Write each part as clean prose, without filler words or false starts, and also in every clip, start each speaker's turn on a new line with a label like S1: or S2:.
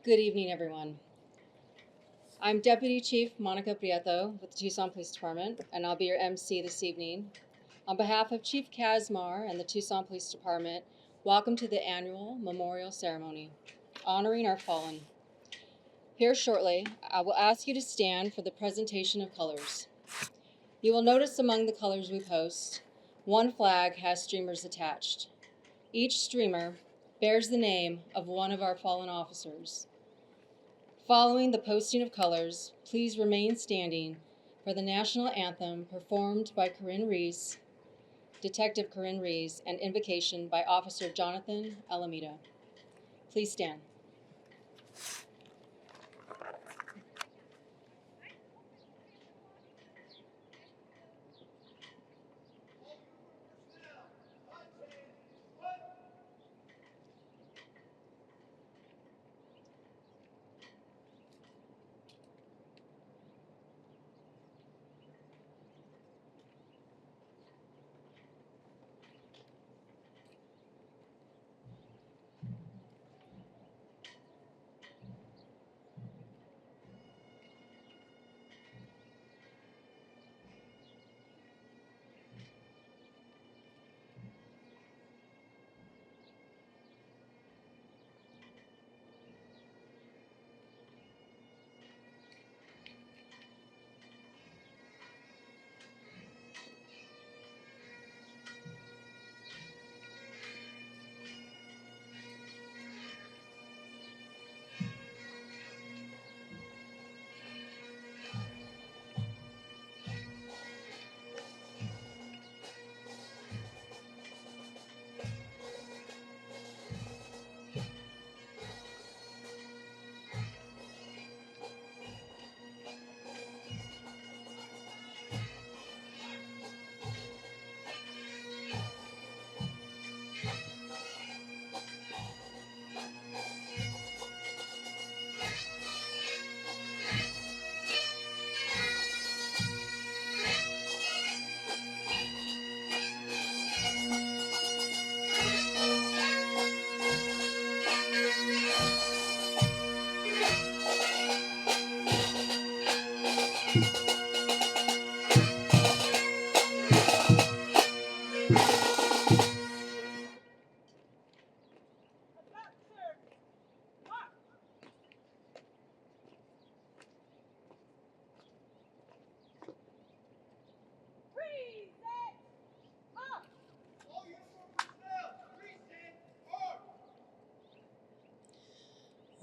S1: Good evening, everyone. I'm Deputy Chief Monica Prieto with the Tucson Police Department, and I'll be your MC this evening. On behalf of Chief Kazmar and the Tucson Police Department, welcome to the annual memorial ceremony, honoring our fallen. Here shortly, I will ask you to stand for the presentation of colors. You will notice among the colors we post, one flag has streamers attached. Each streamer bears the name of one of our fallen officers. Following the posting of colors, please remain standing for the national anthem performed by Detective Corinne Rees, and invocation by Officer Jonathan Alameda. Please stand.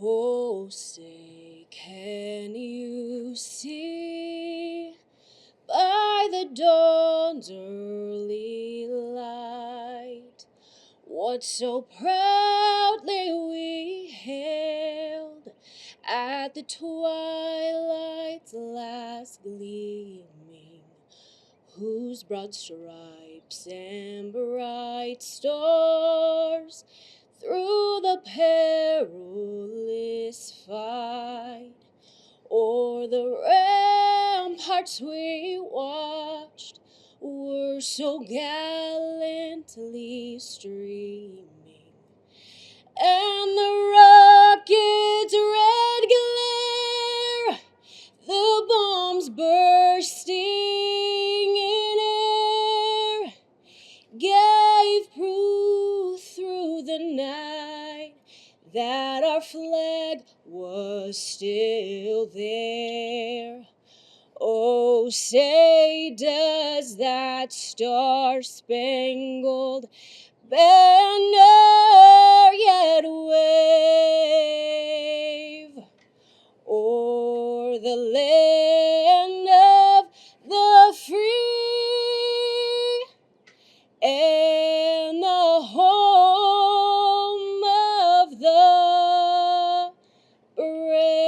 S1: Oh, say, can you see by the dawn's early light what so proudly we hailed at the twilight's last gleaming, whose broad stripes and bright stars through the perilous fight o'er the ramparts we watched were so gallantly streaming, and the rocket's red glare, the bombs bursting in air, gave proof through the night that our flag was still there. Oh, say, does that star-spangled banner yet wave o'er the land of the free and the home of the brave?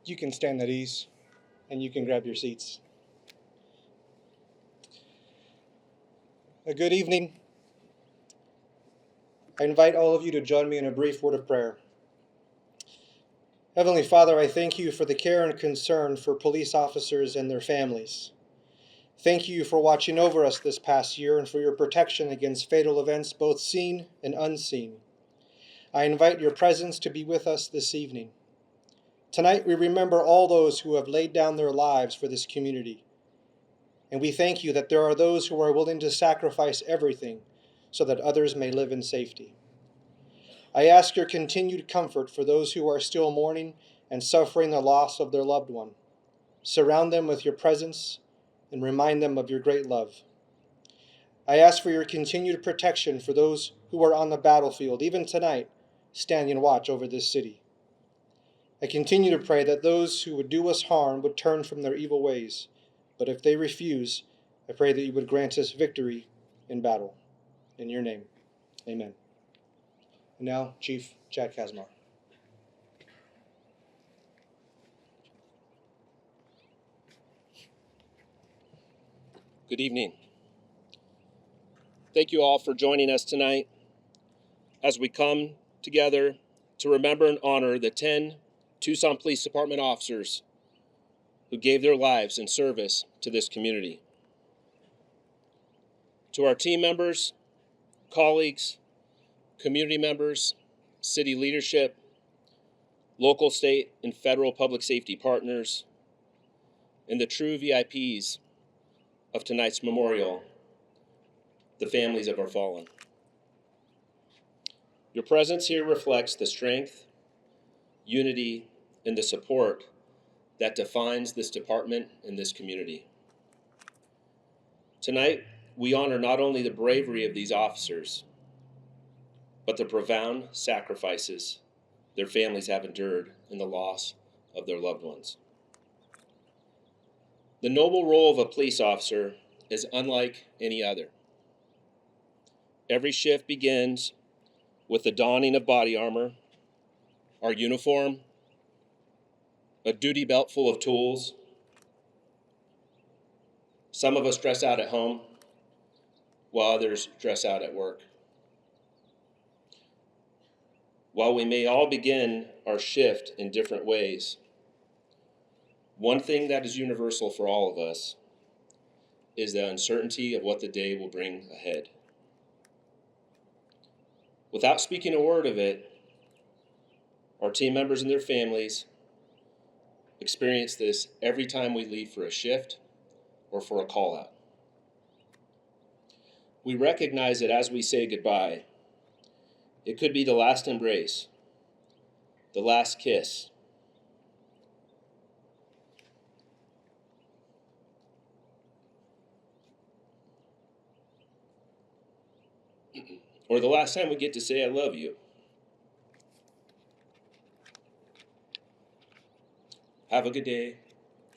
S2: You can stand at ease and you can grab your seats. A good evening. I invite all of you to join me in a brief word of prayer. Heavenly Father, I thank you for the care and concern for police officers and their families. Thank you for watching over us this past year and for your protection against fatal events, both seen and unseen. I invite your presence to be with us this evening. Tonight we remember all those who have laid down their lives for this community. And we thank you that there are those who are willing to sacrifice everything so that others may live in safety. I ask your continued comfort for those who are still mourning and suffering the loss of their loved one. Surround them with your presence and remind them of your great love. I ask for your continued protection for those who are on the battlefield, even tonight, standing watch over this city. I continue to pray that those who would do us harm would turn from their evil ways, but if they refuse, I pray that you would grant us victory in battle. In your name, amen. And now, Chief Chad Kazmar.
S3: Good evening. Thank you all for joining us tonight as we come together to remember and honor the 10 Tucson Police Department officers who gave their lives in service to this community. To our team members, colleagues, community members, city leadership, local, state, and federal public safety partners, and the true VIPs of tonight's memorial, the families of our fallen. Your presence here reflects the strength, unity, and the support that defines this department and this community. Tonight, we honor not only the bravery of these officers, but the profound sacrifices their families have endured in the loss of their loved ones. The noble role of a police officer is unlike any other. Every shift begins with the donning of body armor, our uniform, a duty belt full of tools. Some of us dress out at home, while others dress out at work. While we may all begin our shift in different ways, one thing that is universal for all of us is the uncertainty of what the day will bring ahead. Without speaking a word of it, our team members and their families experience this every time we leave for a shift or for a call out. We recognize that as we say goodbye, it could be the last embrace, the last kiss, or the last time we get to say I love you. Have a good day,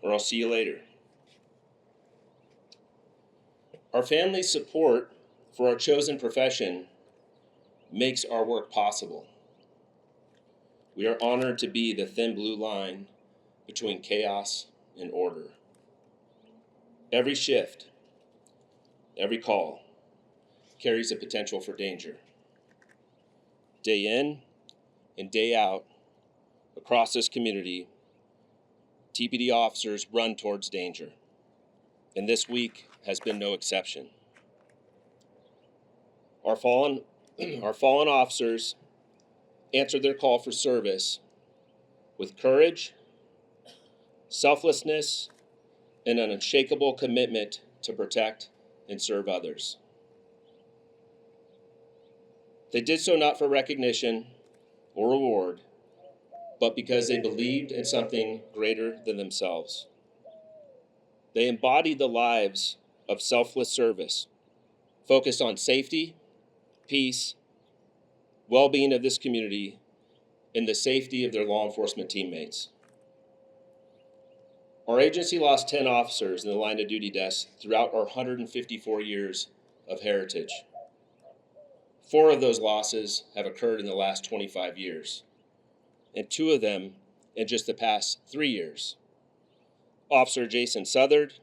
S3: or I'll see you later. Our family's support for our chosen profession makes our work possible. We are honored to be the thin blue line between chaos and order. Every shift, every call carries a potential for danger. Day in and day out, across this community, TPD officers run towards danger, and this week has been no exception. Our fallen officers answered their call for service with courage, selflessness, and an unshakable commitment to protect and serve others. They did so not for recognition or reward, but because they believed in something greater than themselves. They embodied the lives of selfless service, focused on safety, peace, well-being of this community, and the safety of their law enforcement teammates. Our agency lost 10 officers in the line of duty deaths throughout our 154 years of heritage. 4 of those losses have occurred in the last 25 years, and 2 of them in just the past 3 years. Officer Jason Southard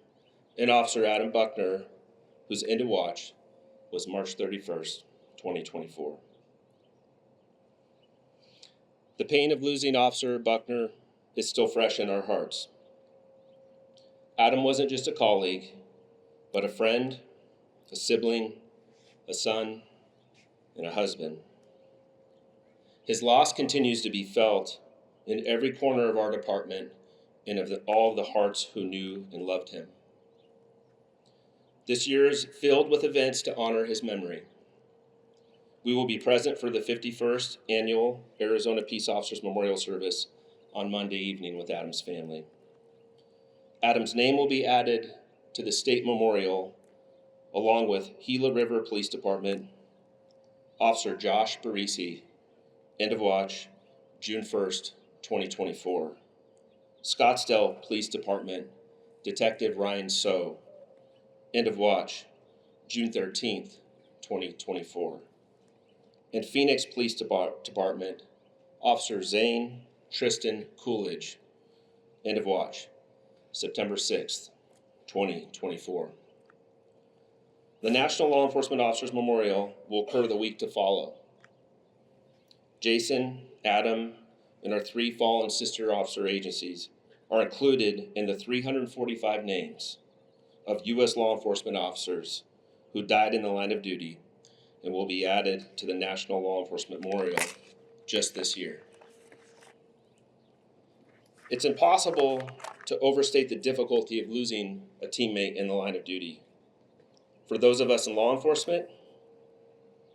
S3: and Officer Adam Buckner, whose end of watch was March 31st, 2024. The pain of losing Officer Buckner is still fresh in our hearts. Adam wasn't just a colleague, but a friend, a sibling, a son, and a husband. His loss continues to be felt in every corner of our department and of all of the hearts who knew and loved him. This year is filled with events to honor his memory. We will be present for the 51st Annual Arizona Peace Officers Memorial Service on Monday evening with Adam's family. Adam's name will be added to the state memorial along with Gila River Police Department, Officer Josh Barisi, end of watch, June 1st, 2024. Scottsdale Police Department, Detective Ryan So, end of watch, June 13th, 2024. And Phoenix Police Department, Officer Zane Tristan Coolidge, end of watch, September 6th, 2024. The National Law Enforcement Officers Memorial will occur the week to follow. Jason, Adam, and our 3 fallen sister officer agencies are included in the 345 names of U.S. law enforcement officers who died in the line of duty and will be added to the National Law Enforcement Memorial just this year. It's impossible to overstate the difficulty of losing a teammate in the line of duty. For those of us in law enforcement,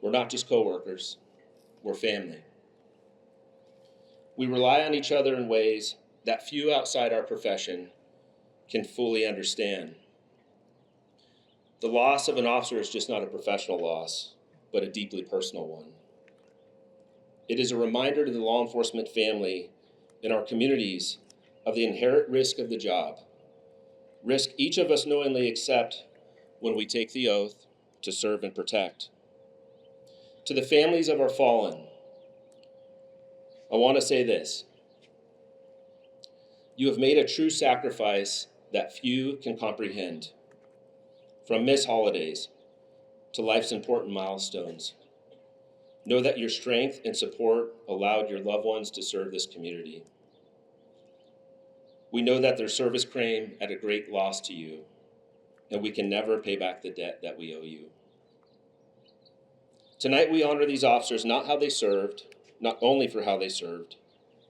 S3: we're not just coworkers, we're family. We rely on each other in ways that few outside our profession can fully understand. The loss of an officer is just not a professional loss, but a deeply personal one. It is a reminder to the law enforcement family and our communities of the inherent risk of the job, risk each of us knowingly accept when we take the oath to serve and protect. To the families of our fallen, I want to say this. You have made a true sacrifice that few can comprehend. From missed holidays to life's important milestones, know that your strength and support allowed your loved ones to serve this community. We know that their service came at a great loss to you, and we can never pay back the debt that we owe you. Tonight we honor these officers not how they served, not only for how they served,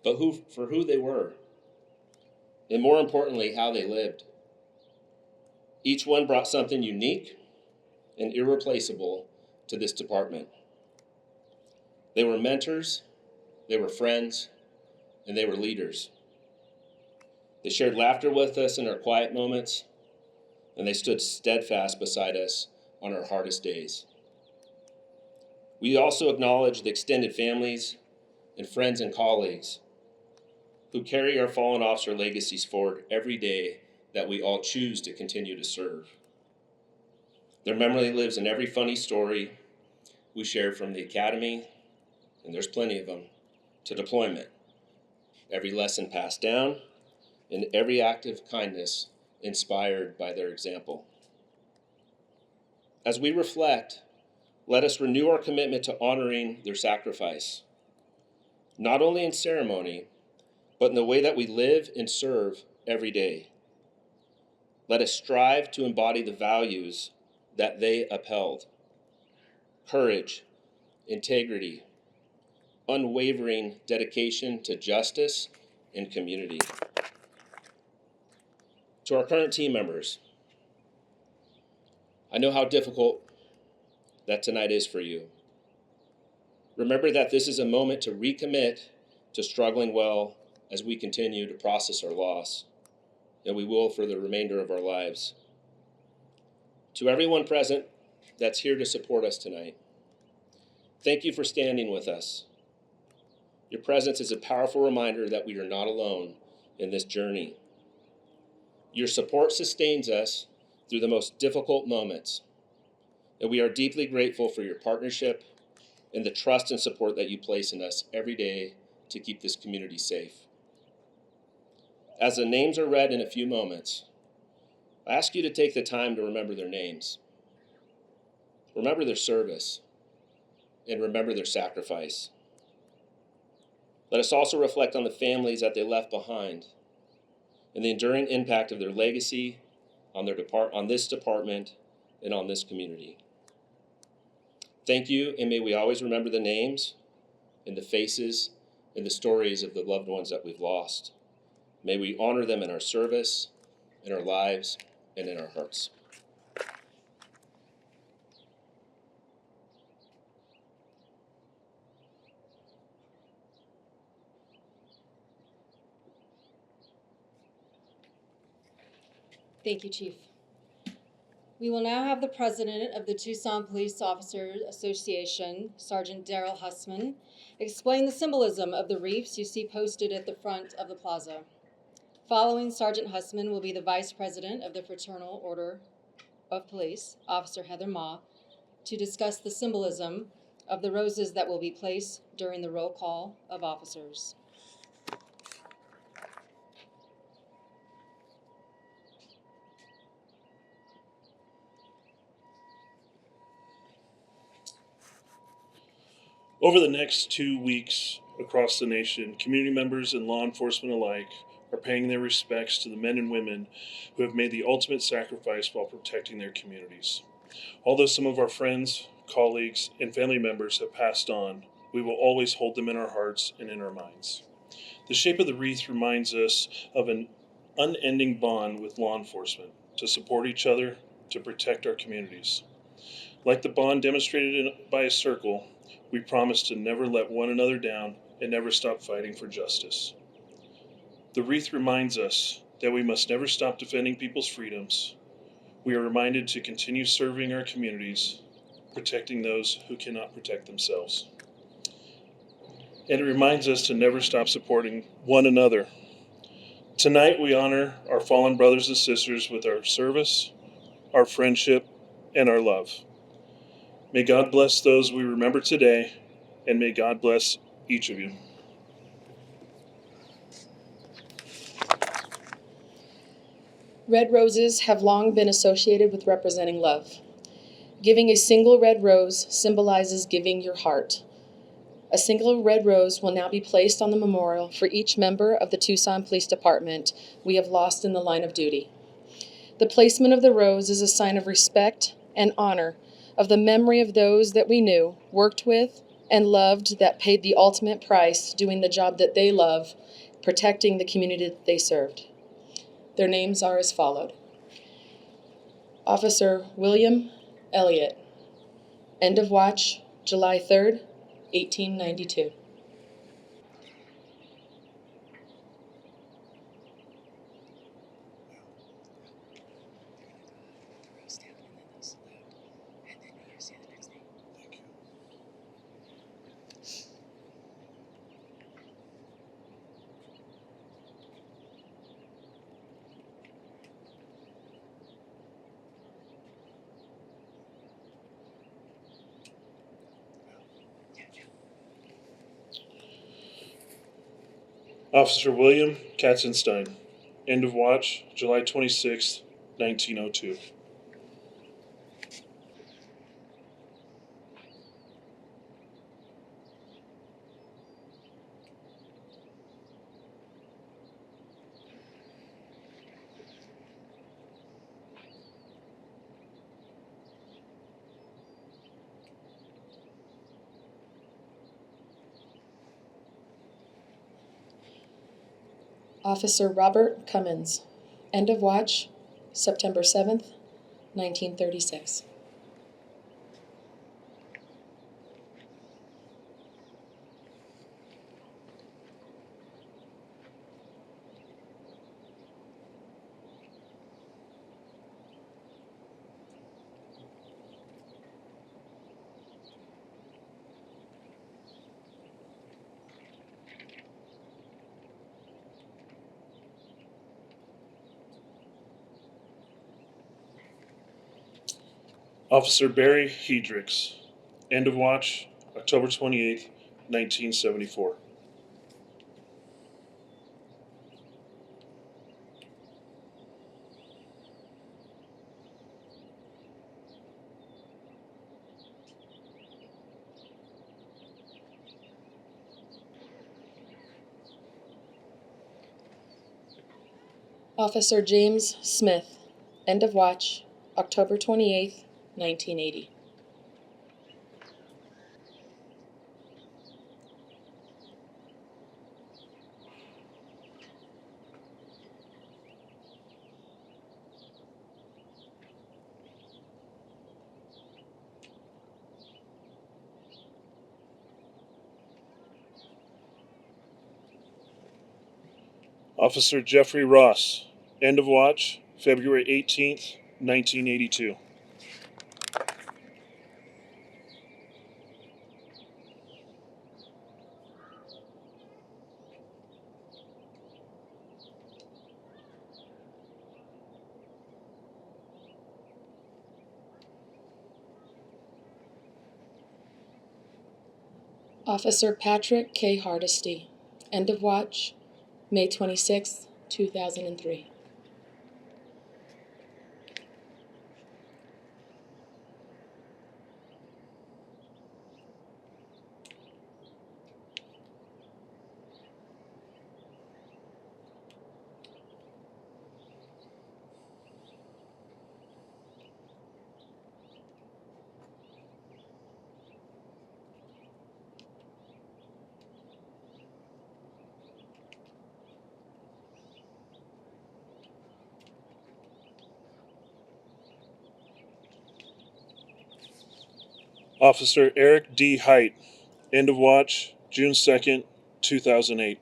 S3: but for who they were, and more importantly, how they lived. Each one brought something unique and irreplaceable to this department. They were mentors, they were friends, and they were leaders. They shared laughter with us in our quiet moments, and they stood steadfast beside us on our hardest days. We also acknowledge the extended families and friends and colleagues who carry our fallen officer legacies forward every day that we all choose to continue to serve. Their memory lives in every funny story we share from the academy, and there's plenty of them, to deployment, every lesson passed down, and every act of kindness inspired by their example. As we reflect, let us renew our commitment to honoring their sacrifice, not only in ceremony, but in the way that we live and serve every day. Let us strive to embody the values that they upheld: courage, integrity, unwavering dedication to justice and community. To our current team members, I know how difficult that tonight is for you. Remember that this is a moment to recommit to struggling well as we continue to process our loss, and we will for the remainder of our lives. To everyone present that's here to support us tonight, thank you for standing with us. Your presence is a powerful reminder that we are not alone in this journey. Your support sustains us through the most difficult moments, and we are deeply grateful for your partnership and the trust and support that you place in us every day to keep this community safe. As the names are read in a few moments, I ask you to take the time to remember their names, remember their service, and remember their sacrifice. Let us also reflect on the families that they left behind and the enduring impact of their legacy on this department and on this community. Thank you, and may we always remember the names and the faces and the stories of the loved ones that we've lost. May we honor them in our service, in our lives, and in our hearts.
S1: Thank you, Chief. We will now have the president of the Tucson Police Officers Association, Sergeant Daryl Hussman, explain the symbolism of the wreaths you see posted at the front of the plaza. Following Sergeant Hussman will be the Vice President of the Fraternal Order of Police, Officer Heather Ma, to discuss the symbolism of the roses that will be placed during the roll call of officers.
S4: Over the next 2 weeks across the nation, community members and law enforcement alike are paying their respects to the men and women who have made the ultimate sacrifice while protecting their communities. Although some of our friends, colleagues, and family members have passed on, we will always hold them in our hearts and in our minds. The shape of the wreath reminds us of an unending bond with law enforcement to support each other, to protect our communities. Like the bond demonstrated by a circle, we promise to never let one another down and never stop fighting for justice. The wreath reminds us that we must never stop defending people's freedoms. We are reminded to continue serving our communities, protecting those who cannot protect themselves. And it reminds us to never stop supporting one another. Tonight we honor our fallen brothers and sisters with our service, our friendship, and our love. May God bless those we remember today, and may God bless each of you.
S5: Red roses have long been associated with representing love. Giving a single red rose symbolizes giving your heart. A single red rose will now be placed on the memorial for each member of the Tucson Police Department we have lost in the line of duty. The placement of the rose is a sign of respect and honor of the memory of those that we knew, worked with, and loved that paid the ultimate price doing the job that they love, protecting the community that they served. Their names are as followed. Officer William Elliott. End of watch, July 3rd, 1892.
S4: Officer William Katzenstein. End of watch, July 26th, 1902.
S5: Officer Robert Cummins. End of watch, September 7th, 1936.
S4: Officer Barry Hedricks. End of watch, October 28th, 1974.
S5: Officer James Smith, end of watch, October 28th, 1980.
S4: Officer Jeffrey Ross, end of watch, February 18th, 1982.
S5: Officer Patrick K. Hardesty, end of watch, May 26, 2003.
S4: Officer Eric D. Height, end of watch, June 2nd, 2008.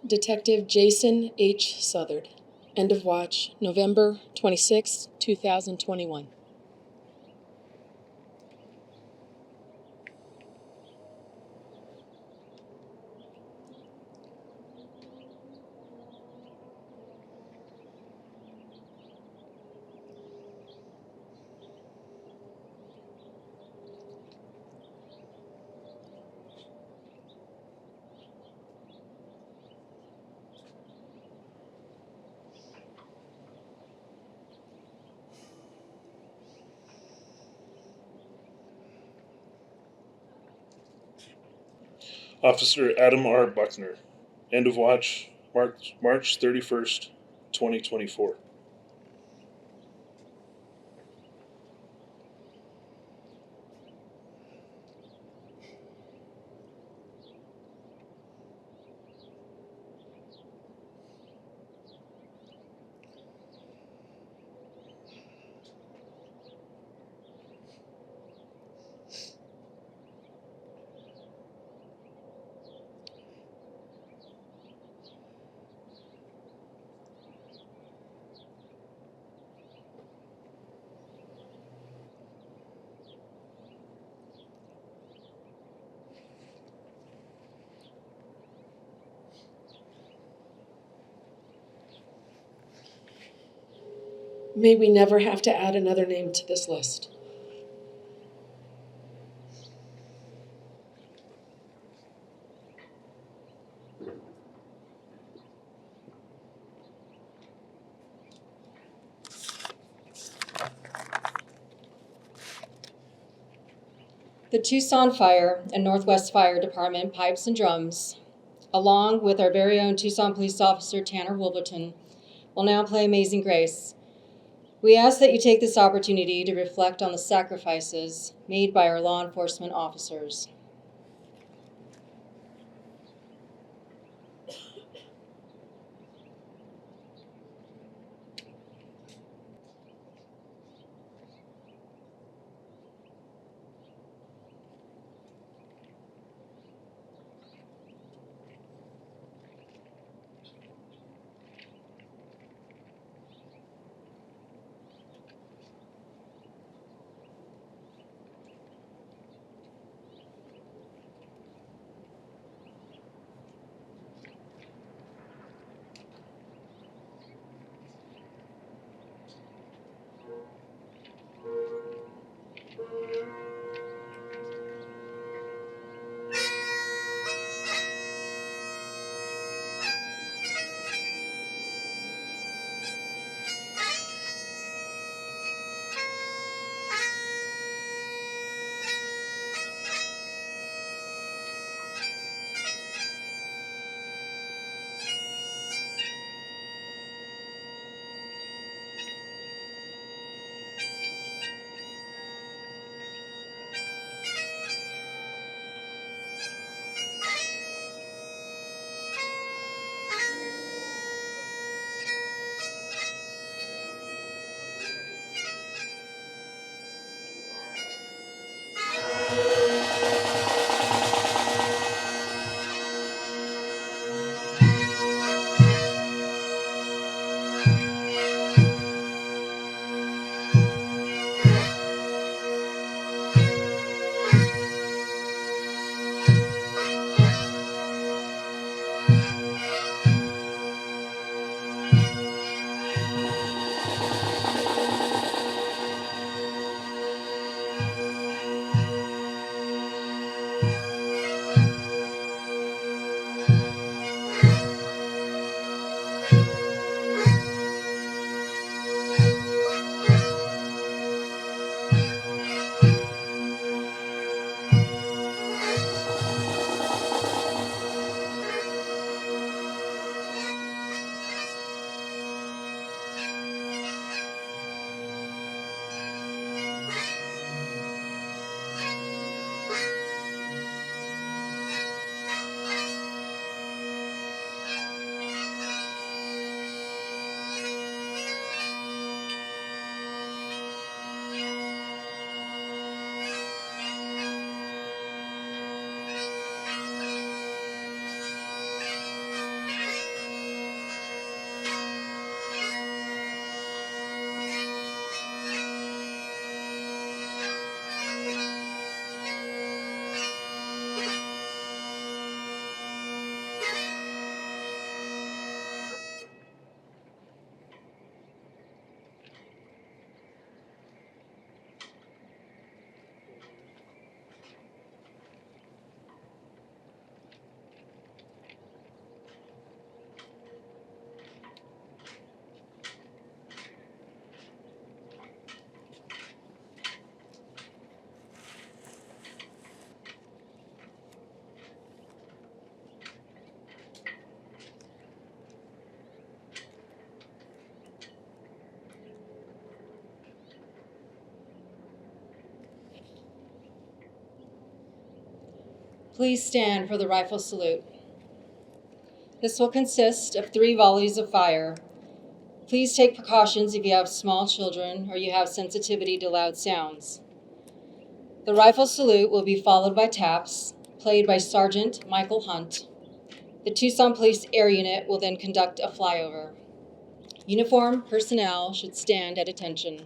S5: Detective Jason H. Southard, end of watch, November 26, 2021.
S4: Officer Adam R. Buckner, end of watch, March 31st, 2024.
S5: May we never have to add another name to this list.
S1: The Tucson Fire and Northwest Fire Department Pipes and Drums, along with our very own Tucson Police Officer Tanner Wolverton, will now play Amazing Grace. We ask that you take this opportunity to reflect on the sacrifices made by our law enforcement officers. Please stand for the rifle salute. This will consist of 3 volleys of fire. Please take precautions if you have small children or you have sensitivity to loud sounds. The rifle salute will be followed by taps, played by Sergeant Michael Hunt. The Tucson Police Air Unit will then conduct a flyover. Uniformed personnel should stand at attention.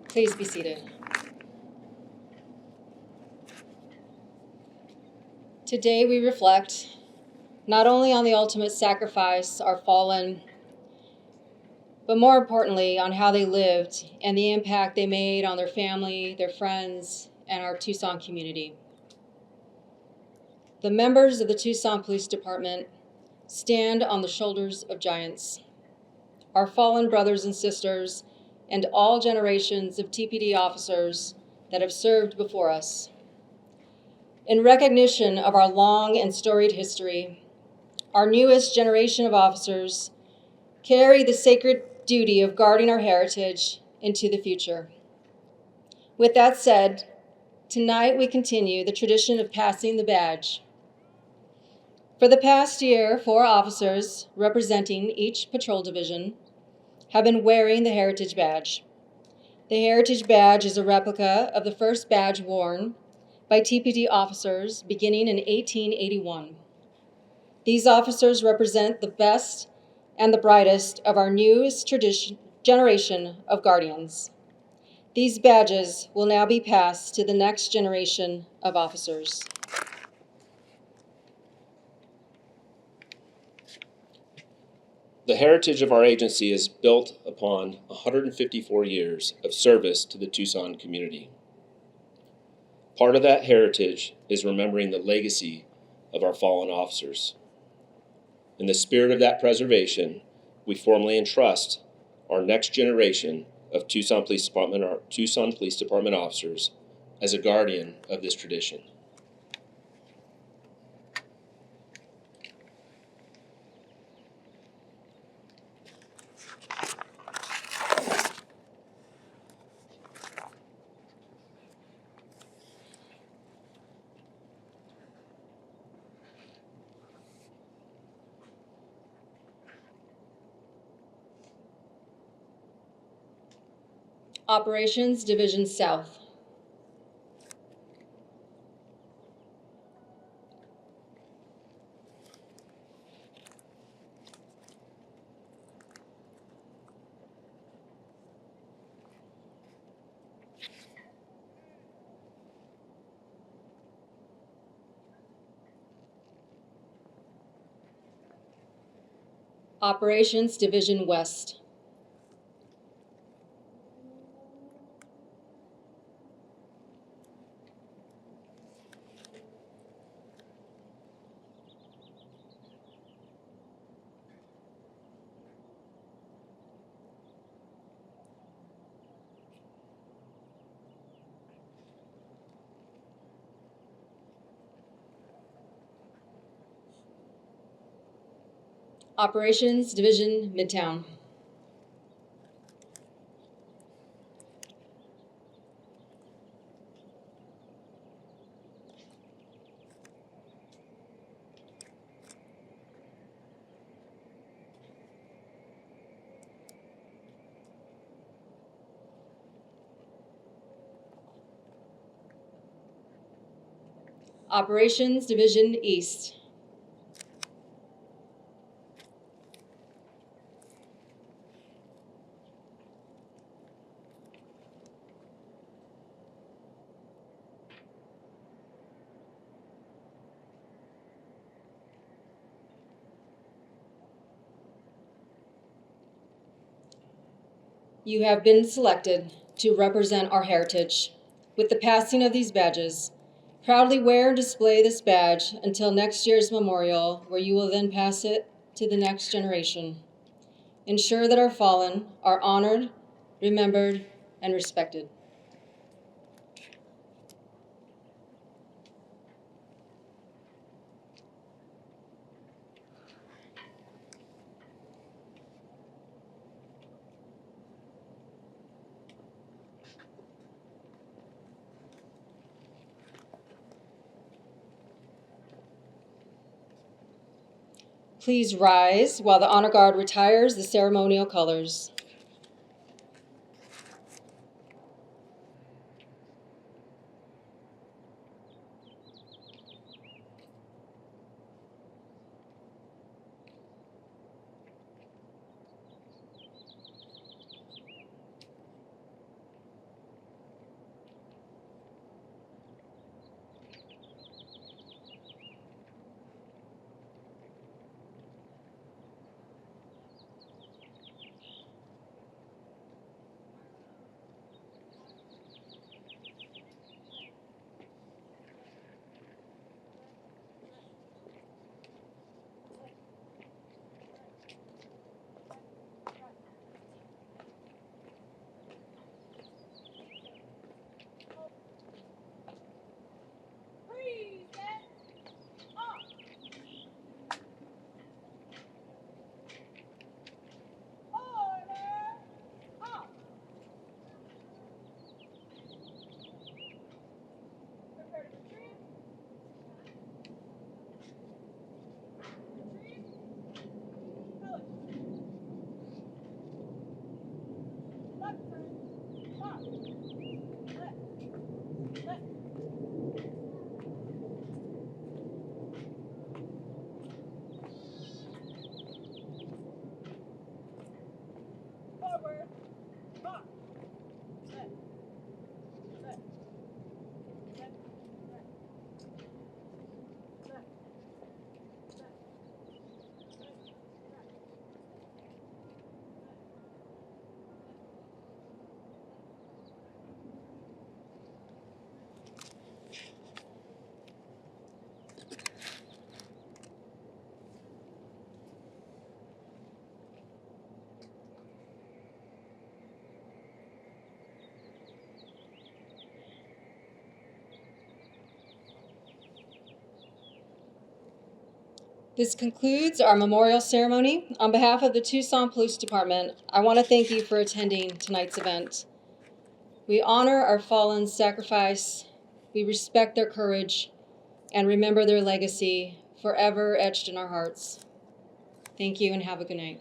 S1: Please be seated. Today we reflect not only on the ultimate sacrifice our fallen, but more importantly on how they lived and the impact they made on their family, their friends, and our Tucson community. The members of the Tucson Police Department stand on the shoulders of giants. Our fallen brothers and sisters and all generations of TPD officers that have served before us. In recognition of our long and storied history, our newest generation of officers carry the sacred duty of guarding our heritage into the future. With that said, tonight we continue the tradition of passing the badge. For the past year, 4 officers representing each patrol division have been wearing the Heritage Badge. The Heritage Badge is a replica of the first badge worn by TPD officers beginning in 1881. These officers represent the best and the brightest of our newest generation of guardians. These badges will now be passed to the next generation of officers.
S3: The heritage of our agency is built upon 154 years of service to the Tucson community. Part of that heritage is remembering the legacy of our fallen officers. In the spirit of that preservation, we formally entrust our next generation of Tucson Police Department officers as a guardian of this tradition.
S1: Operations Division South. Operations Division West. Operations Division Midtown. Operations Division East. You have been selected to represent our heritage. With the passing of these badges, proudly wear and display this badge until next year's memorial, where you will then pass it to the next generation. Ensure that our fallen are honored, remembered, and respected. Please rise while the Honor Guard retires the ceremonial colors. This concludes our memorial ceremony. On behalf of the Tucson Police Department, I want to thank you for attending tonight's event. We honor our fallen's sacrifice, we respect their courage, and remember their legacy forever etched in our hearts. Thank you and have a good night.